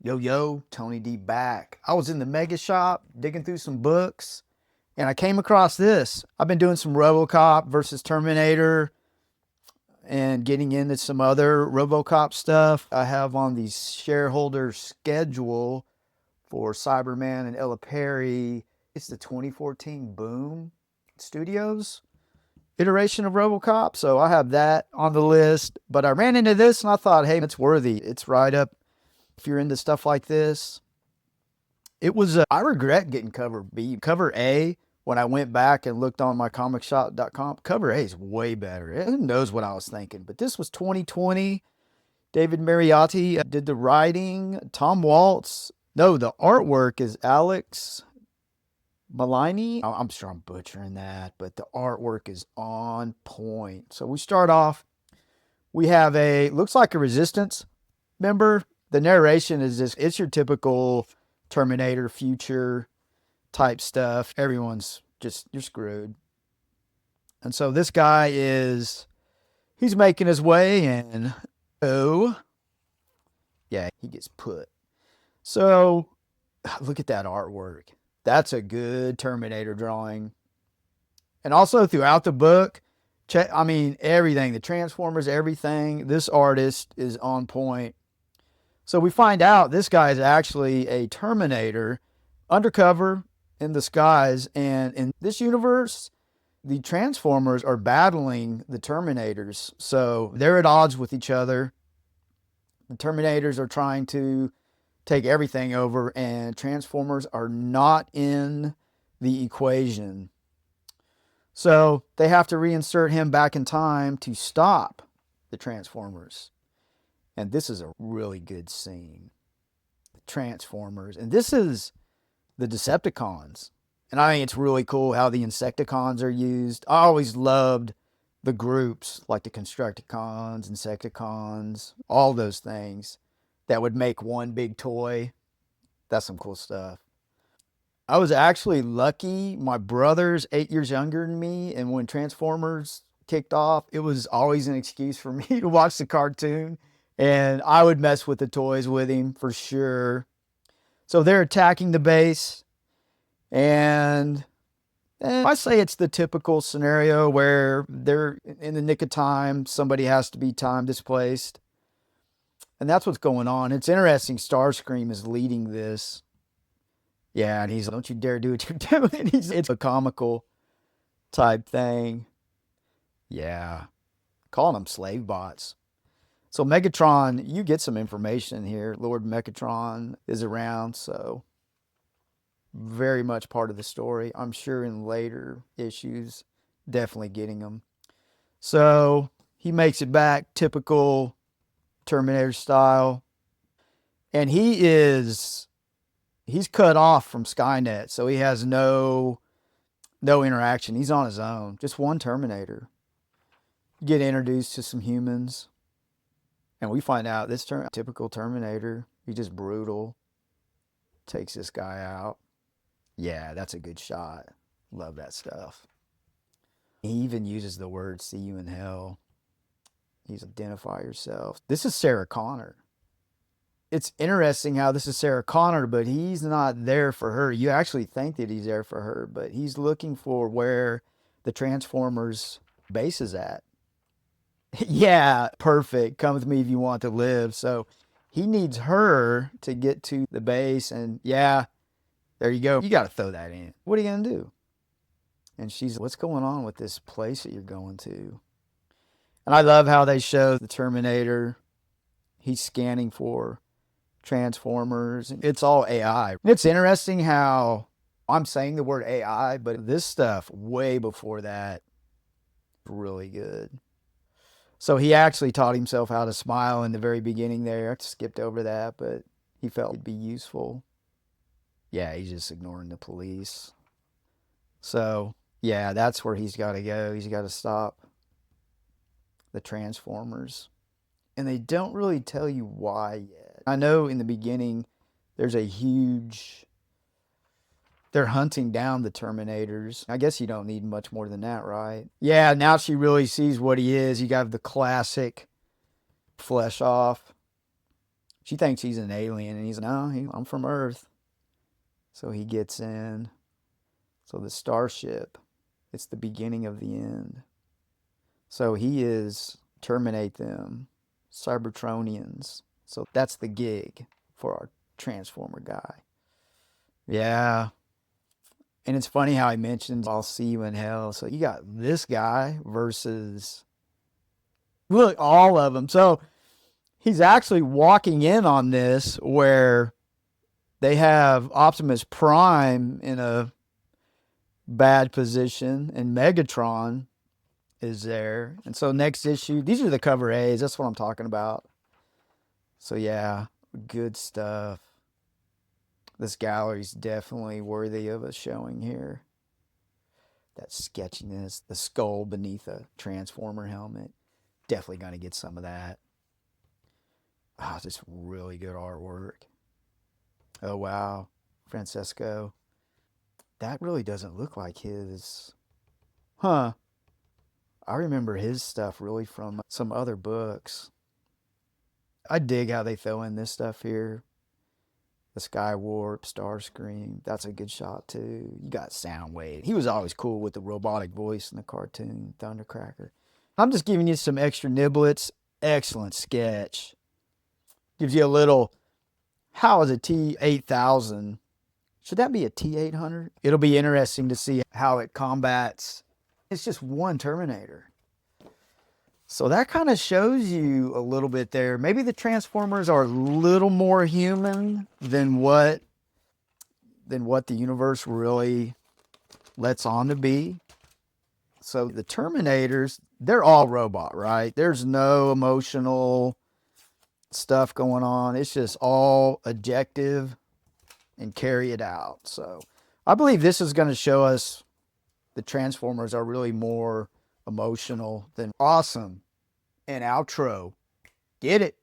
Yo, Tony D back. I was in the mega shop digging through some books and I came across this. I've been doing some RoboCop versus Terminator and getting into some other RoboCop stuff. I have on the shareholder schedule for Cyberman and Ella Perry. It's the 2014 Boom Studios iteration of RoboCop, so I have that on the list. But I ran into this and I thought, hey, it's worthy. It's right up if you're into stuff like this. It was, I regret getting cover B. Cover A, when I went back and looked on my comicshop.com, cover A is way better. Who knows what I was thinking? But this was 2020. David Mariotte did the writing. Tom Waltz. No, the artwork is Alex Milne. I'm sure I'm butchering that, but the artwork is on point. So we start off. We have looks like a Resistance member. The narration is just, it's your typical Terminator future type stuff. Everyone's just, you're screwed. And so this guy he's making his way and, oh, yeah, he gets put. So look at that artwork. That's a good Terminator drawing. And also throughout the book, everything, the Transformers, everything, this artist is on point. So we find out this guy is actually a Terminator undercover in the skies. And in this universe, the Transformers are battling the Terminators. So they're at odds with each other. The Terminators are trying to take everything over, and Transformers are not in the equation. So they have to reinsert him back in time to stop the Transformers. And this is a really good scene. The Transformers. And this is the Decepticons. And I think it's really cool how the Insecticons are used. I always loved the groups like the Constructicons, Insecticons, all those things that would make one big toy. That's some cool stuff. I was actually lucky. My brother's 8 years younger than me. And when Transformers kicked off, it was always an excuse for me to watch the cartoon. And I would mess with the toys with him for sure. So they're attacking the base. And I say it's the typical scenario where they're in the nick of time. Somebody has to be time displaced. And that's what's going on. It's interesting. Starscream is leading this. Yeah, and he's, don't you dare do what you're doing. It's a comical type thing. Yeah. Calling them slave bots. So Megatron, you get some information here. Lord Megatron is around, so very much part of the story. I'm sure in later issues, definitely getting them. So he makes it back, typical Terminator style. And he's cut off from Skynet, so he has no interaction. He's on his own. Just one Terminator. You get introduced to some humans. And we find out this typical Terminator, he's just brutal. Takes this guy out. Yeah, that's a good shot. Love that stuff. He even uses the word "see you in hell." He's identify yourself. This is Sarah Connor. It's interesting how this is Sarah Connor, but he's not there for her. You actually think that he's there for her, but he's looking for where the Transformers base is at. Yeah, perfect. Come with me if you want to live. So he needs her to get to the base. And yeah, there you go. You got to throw that in. What are you going to do? And she's, what's going on with this place that you're going to? And I love how they show the Terminator. He's scanning for Transformers. It's all AI. It's interesting how I'm saying the word AI, but this stuff way before that, really good. So he actually taught himself how to smile in the very beginning there. I skipped over that, but he felt it'd be useful. Yeah, he's just ignoring the police. So, yeah, that's where he's got to go. He's got to stop the Transformers. And they don't really tell you why yet. I know in the beginning there's a huge... They're hunting down the Terminators. I guess you don't need much more than that, right? Yeah, now she really sees what he is. You got the classic flesh off She thinks he's an alien, and he's, no, I'm from Earth. So he gets in. So the starship, it's the beginning of the end. So he is terminate them, Cybertronians. So that's the gig for our Transformer guy. Yeah. And it's funny how I mentioned I'll see you in hell. So you got this guy versus, look, all of them. So he's actually walking in on this where they have Optimus Prime in a bad position and Megatron is there. And so next issue, these are the cover A's. That's what I'm talking about. So yeah, good stuff. This gallery's definitely worthy of a showing here. That sketchiness, the skull beneath a Transformer helmet. Definitely going to get some of that. Oh, just really good artwork. Oh, wow. Francesco. That really doesn't look like his. Huh. I remember his stuff really from some other books. I dig how they throw in this stuff here. The Sky Warp, Starscream. That's a good shot too. You got Soundwave. He was always cool with the robotic voice in the cartoon, Thundercracker. I'm just giving you some extra niblets. Excellent sketch. Gives you a little, how is a T-8000? Should that be a T-800? It'll be interesting to see how it combats. It's just one Terminator. So that kind of shows you a little bit there. Maybe the Transformers are a little more human than what the universe really lets on to be. So the Terminators, they're all robot, right? There's no emotional stuff going on. It's just all objective and carry it out. So I believe this is going to show us the Transformers are really more emotional than awesome. And outro. Get it.